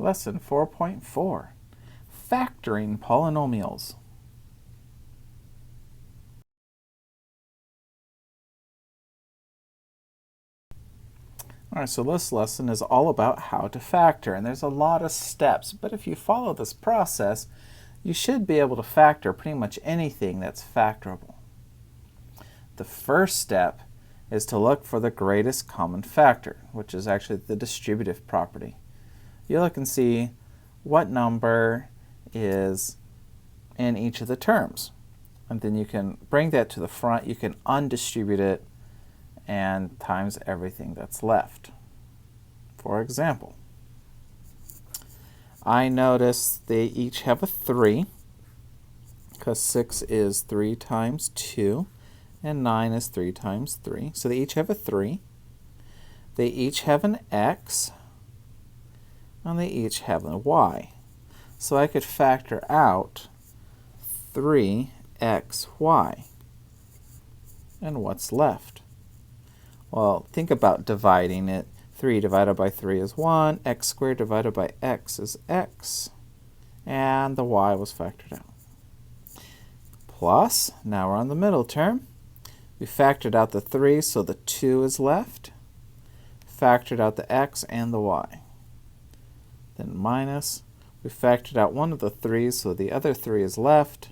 Lesson 4.4, Factoring Polynomials. All right, so this lesson is all about how to factor, and there's a lot of steps, but if you follow this process, you should be able to factor pretty much anything that's factorable. The first step is to look for the greatest common factor, which is actually the distributive property. You look and see what number is in each of the terms. And then you can bring that to the front, you can undistribute it, and times everything that's left. For example, I notice they each have a 3, because 6 is 3 times 2, and 9 is 3 times 3. So they each have a 3. They each have an x, and they each have a y. So I could factor out 3xy. And what's left? Well, think about dividing it. 3 divided by 3 is 1. X squared divided by x is x. And the y was factored out. Plus, now we're on the middle term. We factored out the 3, so the 2 is left. Factored out the x and the y. Then minus. We factored out one of the 3's, so the other 3 is left.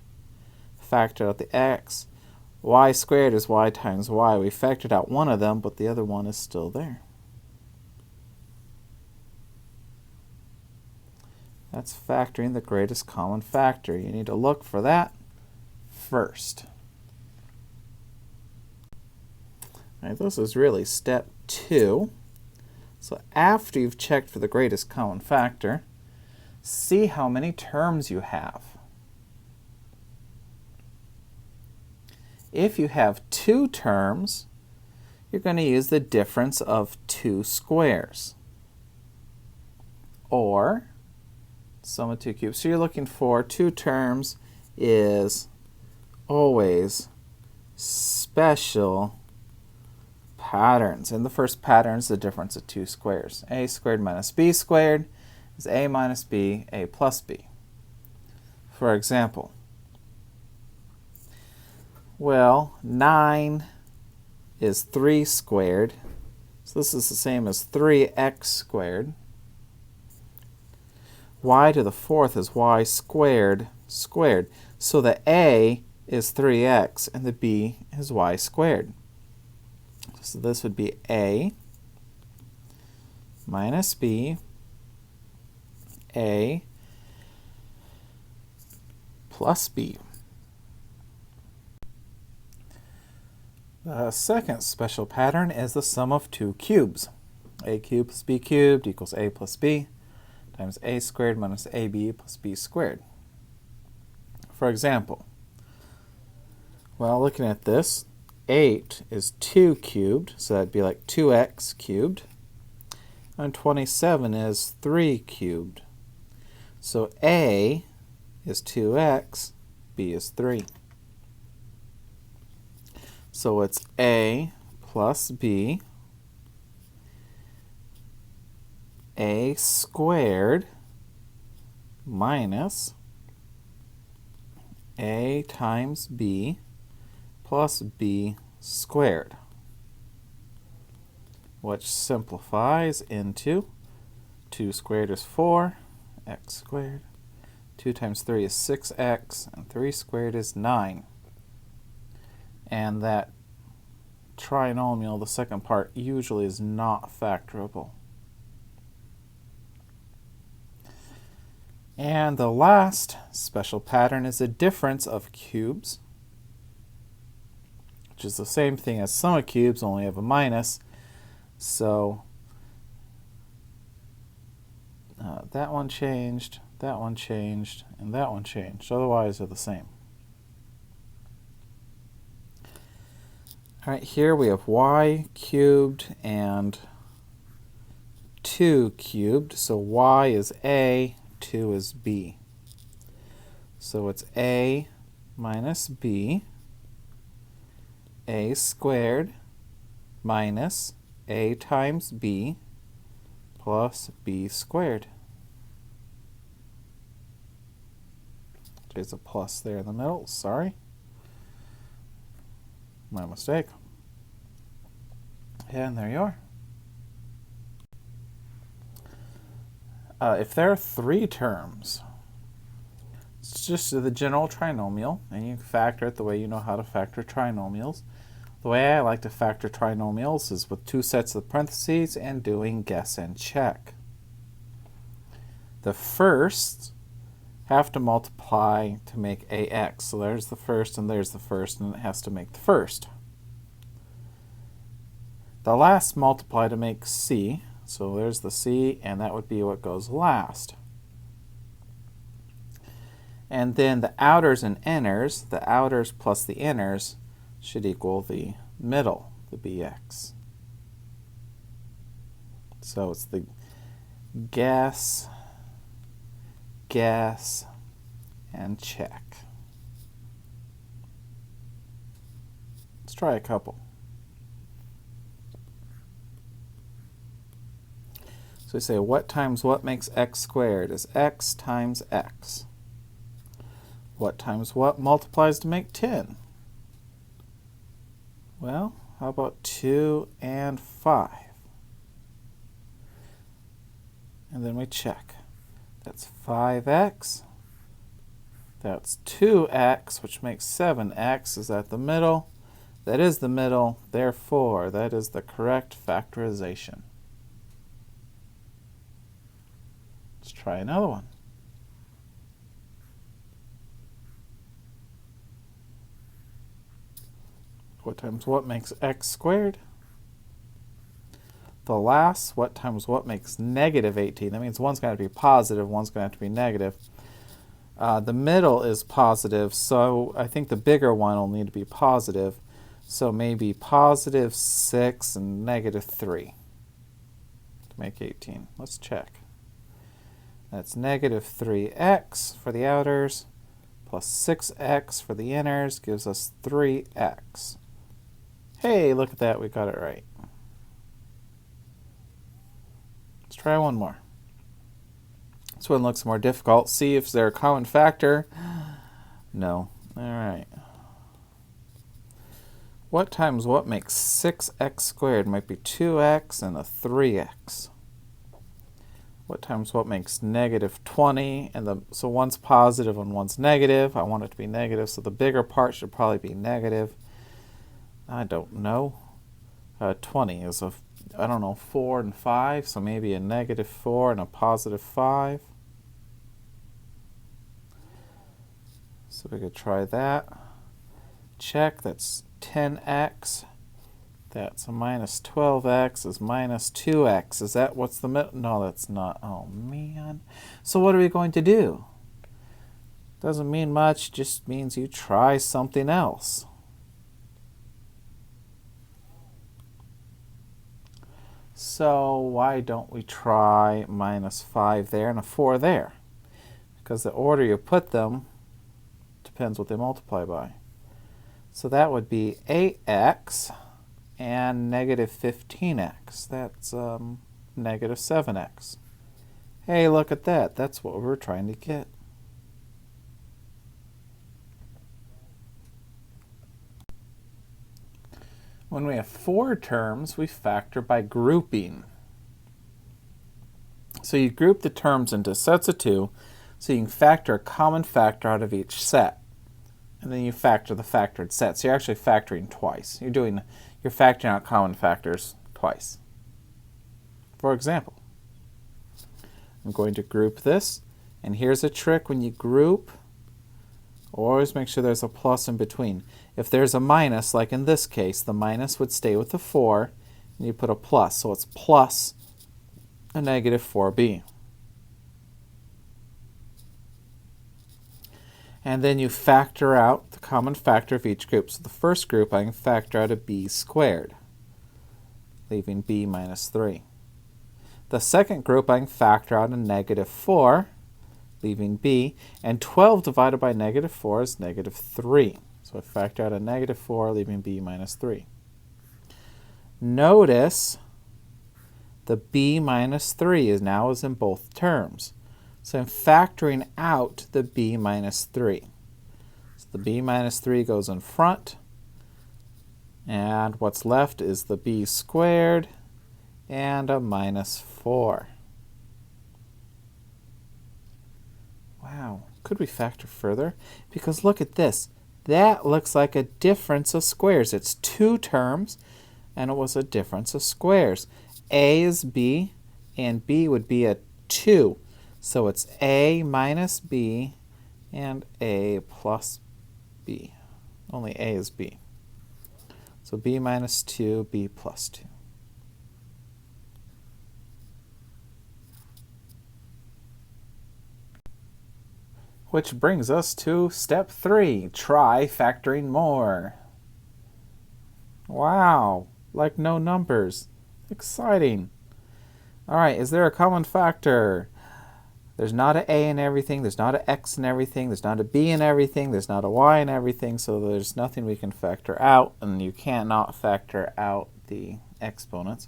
Factored out the x. Y squared is y times y. We factored out one of them, but the other one is still there. That's factoring the greatest common factor. You need to look for that first. All right, this is really step 2. So after you've checked for the greatest common factor, see how many terms you have. If you have 2 terms, you're going to use the difference of 2 squares, or sum of 2 cubes. So you're looking for 2 terms is always special patterns. And the first pattern is the difference of 2 squares. A squared minus b squared is a minus b, a plus b. For example, well, 9 is 3 squared, so this is the same as 3x squared. Y to the 4th is y squared squared. So the a is 3x and the b is y squared. So this would be a minus b, a plus b. The second special pattern is the sum of 2 cubes. A cubed plus b cubed equals a plus b times a squared minus ab plus b squared. For example, well, looking at this, 8 is 2 cubed, so that'd be like 2x cubed. And 27 is 3 cubed. So a is 2x, b is 3. So it's a plus b, a squared minus a times b plus b squared, which simplifies into 2 squared is 4, x squared. 2 times 3 is 6x, and 3 squared is 9. And that trinomial, the second part, usually is not factorable. And the last special pattern is the difference of cubes, which is the same thing as sum of cubes, only have a minus. So that one changed, that one changed, and that one changed. Otherwise, they're the same. All right, here we have y cubed and 2 cubed. So y is a, 2 is b. So it's a minus b, a squared minus a times b plus b squared. There's a plus there in the middle. Sorry. My mistake. And there you are. If there are 3 terms, it's just the general trinomial, and you factor it the way you know how to factor trinomials. The way I like to factor trinomials is with 2 sets of parentheses and doing guess and check. The first have to multiply to make ax. So there's the first and there's the first, and it has to make the first. The last multiply to make c. So there's the c, and that would be what goes last. And then the outers and inners, the outers plus the inners, should equal the middle, the bx. So it's the guess, and check. Let's try a couple. So we say what times what makes x squared is x times x. What times what multiplies to make 10? Well, how about 2 and 5? And then we check. That's 5x. That's 2x, which makes 7x. Is that the middle? That is the middle. Therefore, that is the correct factorization. Let's try another one. What times what makes x squared? The last, what times what makes negative 18? That means one's going to be positive, one's going to have to be negative. The middle is positive, so I think the bigger one will need to be positive. So maybe positive 6 and negative 3 to make 18. Let's check. That's negative 3x for the outers plus 6x for the inners gives us 3x. Hey, look at that, we got it right. Let's try one more. This one looks more difficult. See if there's a common factor. No. All right. What times what makes 6x squared? Might be 2x and a 3x. What times what makes negative 20? And so one's positive and one's negative. I want it to be negative, so the bigger part should probably be negative. I don't know. 20 is a, I don't know, 4 and 5, so maybe a negative 4 and a positive 5. So we could try that. Check, that's 10x. That's a minus 12x is minus 2x. Is that what's the middle? No, that's not. Oh, man. So what are we going to do? Doesn't mean much, just means you try something else. So why don't we try minus 5 there and a 4 there? Because the order you put them depends what they multiply by. So that would be 8x and negative 15x. That's negative 7x. Hey, look at that. That's what we're trying to get. When we have 4 terms, we factor by grouping. So you group the terms into sets of 2, so you can factor a common factor out of each set. And then you factor the factored set. So you're actually factoring twice. You're factoring out common factors twice. For example, I'm going to group this, and here's a trick when you group. Always make sure there's a plus in between. If there's a minus, like in this case, the minus would stay with the 4, and you put a plus. So it's plus a negative 4b. And then you factor out the common factor of each group. So the first group, I can factor out a b squared, leaving b minus 3. The second group, I can factor out a negative 4, leaving b. And 12 divided by negative 4 is negative 3. So I factor out a negative 4, leaving b minus 3. Notice the b minus 3 is in both terms. So I'm factoring out the b minus 3. So the b minus 3 goes in front, and what's left is the b squared and a minus 4. Wow, could we factor further? Because look at this. That looks like a difference of squares. It's two terms, and it was a difference of squares. A is b, and b would be a 2. So it's a minus b and a plus b. Only a is b. So b minus 2, b plus 2. Which brings us to step 3, try factoring more. Wow, like no numbers. Exciting. All right, is there a common factor? There's not an a in everything, there's not an x in everything, there's not a b in everything, there's not a y in everything, so there's nothing we can factor out, and you cannot factor out the exponents.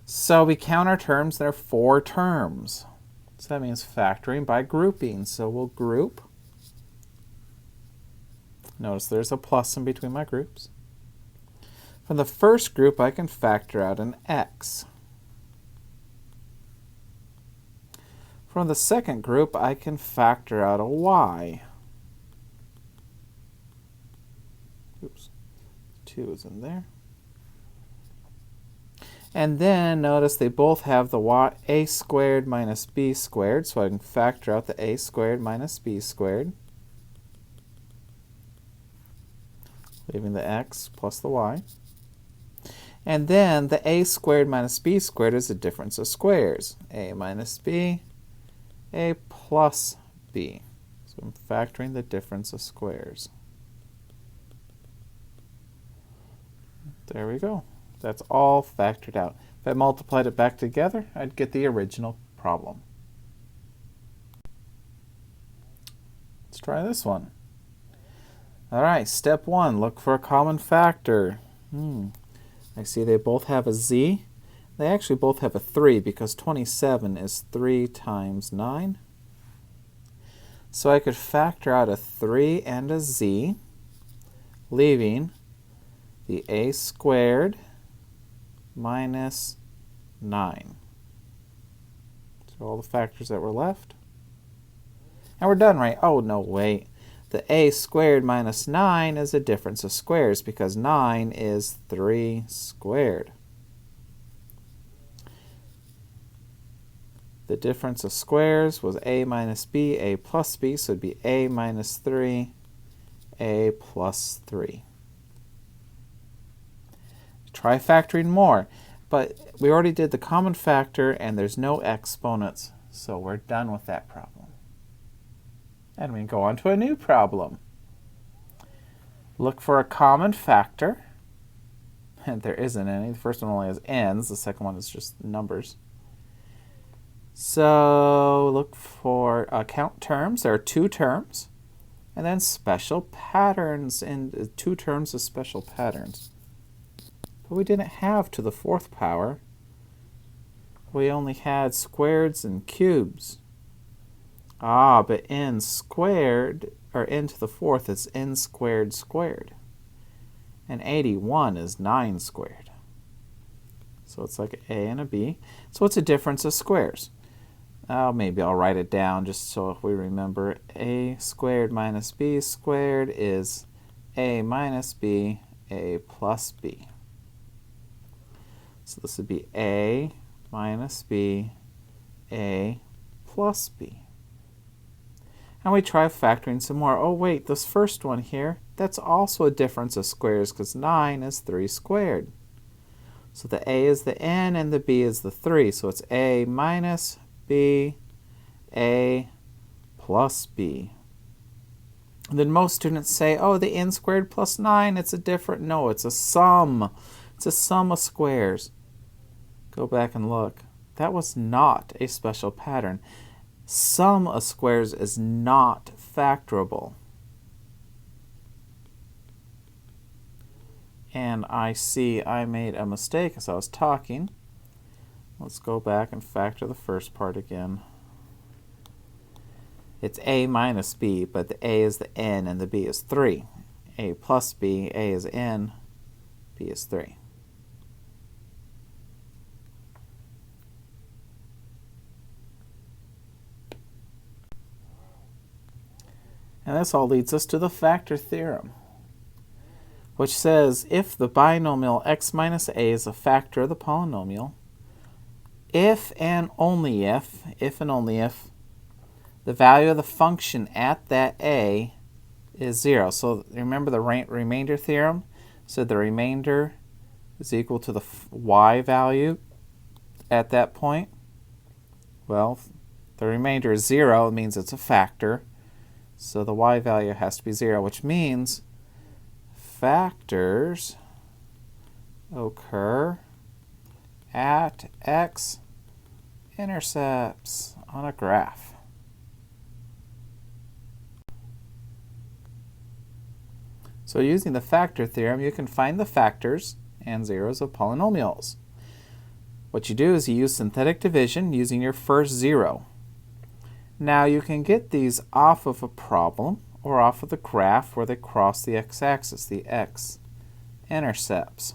So we count our terms. There are 4 terms. So that means factoring by grouping. So we'll group. Notice there's a plus in between my groups. From the first group, I can factor out an x. From the second group, I can factor out a y. Oops, 2 is in there. And then notice they both have the a squared minus b squared, so I can factor out the a squared minus b squared, leaving the x plus the y. And then the a squared minus b squared is a difference of squares. A minus b, a plus b. So I'm factoring the difference of squares. There we go. That's all factored out. If I multiplied it back together, I'd get the original problem. Let's try this one. All right, step 1, look for a common factor. I see they both have a z. They actually both have a 3 because 27 is 3 times 9. So I could factor out a 3 and a z, leaving the a squared minus 9. So all the factors that were left. And we're done, right? Oh, no, wait. The a squared minus 9 is a difference of squares because 9 is 3 squared. The difference of squares was a minus b, a plus b, so it'd be a minus 3, a plus 3. Try factoring more, but we already did the common factor and there's no exponents, so we're done with that problem. And we can go on to a new problem. Look for a common factor, and there isn't any. The first one only has n's, the second one is just numbers. So look for count terms. There are 2 terms, and then special patterns, and 2 terms of special patterns. But we didn't have to the 4th power. We only had squareds and cubes. But n squared, or n to the 4th, is n squared squared. And 81 is 9 squared. So it's like an a and a b. So what's a difference of squares? Maybe I'll write it down just so we remember. A squared minus b squared is a minus b, a plus b. So this would be a minus b, a plus b. And we try factoring some more. Oh wait, this first one here, that's also a difference of squares because 9 is 3 squared. So the a is the n and the b is the 3. So it's a minus b, a plus b. And then most students say, oh, the n squared plus 9, it's a different. No, it's a sum. It's a sum of squares. Go back and look. That was not a special pattern. Sum of squares is not factorable. And I see I made a mistake as I was talking. Let's go back and factor the first part again. it's a minus b, but the a is the n and the b is 3. A plus b, a is n, b is 3. And this all leads us to the factor theorem, which says if the binomial x minus a is a factor of the polynomial, if and only if, the value of the function at that a is 0. So remember the remainder theorem? So the remainder is equal to the y value at that point. Well, the remainder is 0, it means it's a factor. So the y value has to be 0, which means factors occur at x-intercepts on a graph. So using the factor theorem, you can find the factors and zeros of polynomials. What you do is you use synthetic division using your first 0. Now you can get these off of a problem or off of the graph where they cross the x-axis, the x-intercepts.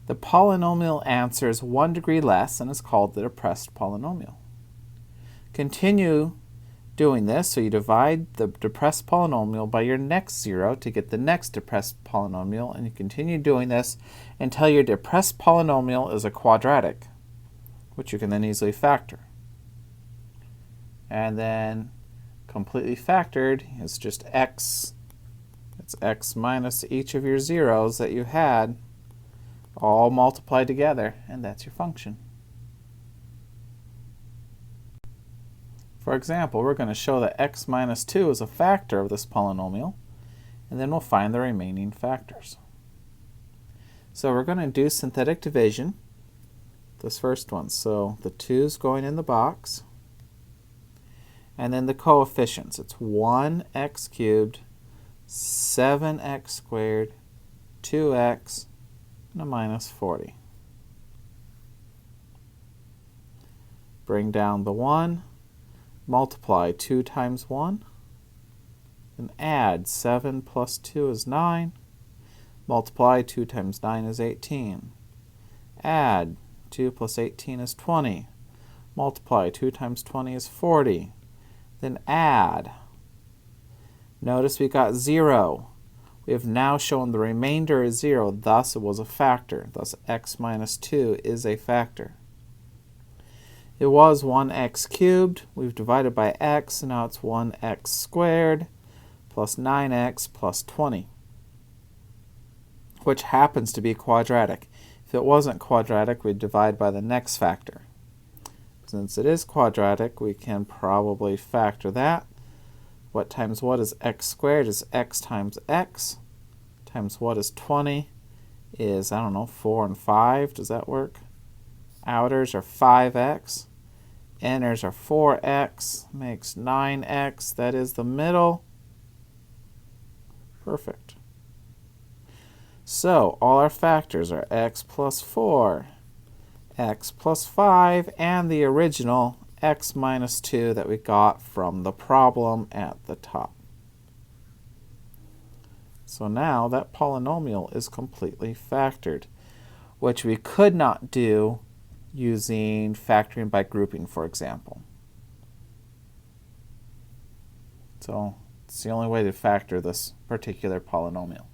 The polynomial answer is 1 degree less and is called the depressed polynomial. Continue doing this, so you divide the depressed polynomial by your next 0 to get the next depressed polynomial, and you continue doing this until your depressed polynomial is a quadratic, which you can then easily factor. And then completely factored is just x. It's x minus each of your zeros that you had, all multiplied together, and that's your function. For example, we're going to show that x minus 2 is a factor of this polynomial, and then we'll find the remaining factors. So we're going to do synthetic division, this first one. So the 2's going in the box, and then the coefficients. It's 1x cubed, 7x squared, 2x, and a minus 40. Bring down the 1. Multiply 2 times 1, and add 7 plus 2 is 9. Multiply 2 times 9 is 18. Add 2 plus 18 is 20. Multiply 2 times 20 is 40. Then add. Notice we got 0. We have now shown the remainder is 0, thus it was a factor. Thus x minus 2 is a factor. It was 1x cubed. We've divided by x, and now it's 1x squared plus 9x plus 20, which happens to be quadratic. If it wasn't quadratic, we'd divide by the next factor. Since it is quadratic, we can probably factor that. What times what is x squared is x times x. Times what is 20 is, I don't know, 4 and 5. Does that work? Outers are 5x. Inners are 4x. Makes 9x. That is the middle. Perfect. So all our factors are x plus 4, x plus 5, and the original x minus 2 that we got from the problem at the top. So now that polynomial is completely factored, which we could not do using factoring by grouping, for example. So it's the only way to factor this particular polynomial.